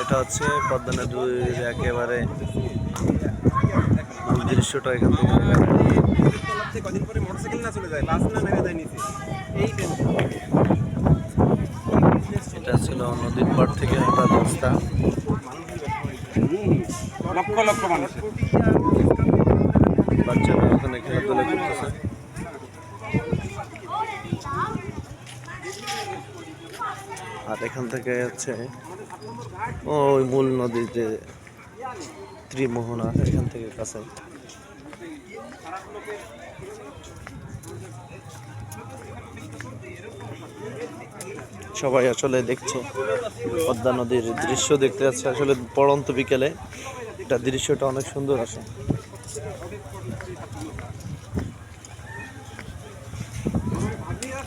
এটা হচ্ছে পদ্মা নদীর একেবারে মূল দৃশ্যটা এখান থেকে কদিন পরে মোটরসাইকেল না চলে যায়, বাস না নেমে যায় নিচে। এই এটা ছিল নদীর পাড় থেকে একটা রাস্তা। লক্ষ লক্ষ মানুষ, বাচ্চারা ওখানে খেলাধুলা করতেছে। আর এখান থেকে হচ্ছে ওই মূল নদী যে ত্রিমোহনা, এখান থেকে কাছে। সবাই আসলে দেখছে পদ্মা নদীর দৃশ্য দেখতে যাচ্ছে আসলে পড়ন্ত বিকেলে। এটা দৃশ্যটা অনেক সুন্দর আসে।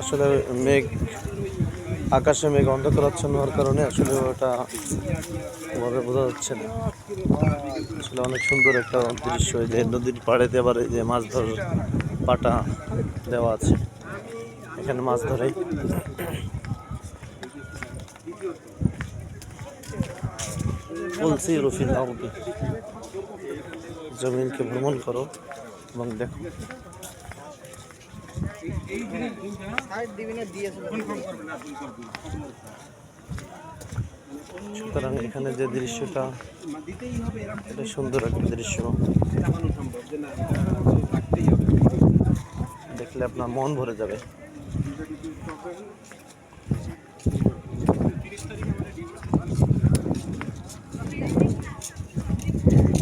আসলে মেঘ, আকাশে মেঘ অন্ধকারাচ্ছন্ন হওয়ার কারণে আসলে ওটা ওভাবে বোঝা যাচ্ছে না। আসলে অনেক সুন্দর একটা দৃশ্য, যে নদীর পাড়েতে আবার এই যে মাছ ধরার পাটা দেওয়া আছে, এখানে মাছ ধরে। বলছি রফিল আউটি, জমিনকে ভ্রমণ করো এবং দেখো। সুতরাং এখানে যে দৃশ্যটা, এটা সুন্দর একটা দৃশ্য, দেখলে আপনার মন ভরে যাবে।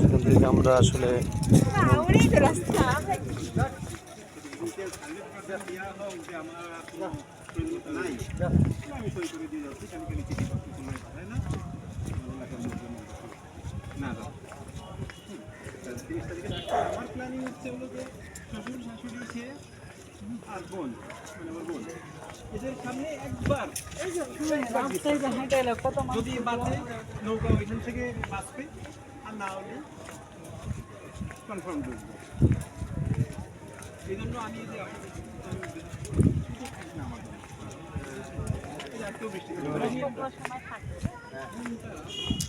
এখান থেকে আমরা আসলে আমার প্ল্যানিং হচ্ছে হলো যে শ্বশুর শাশুড়ি সে আর বোন, মানে আমার বোন, এদের সামনে একবার যদি বাঁচে নৌকা ওইখান থেকে বাঁচবে, আর না হলে কনফার্ম করবো। এই জন্য আমি যে আমার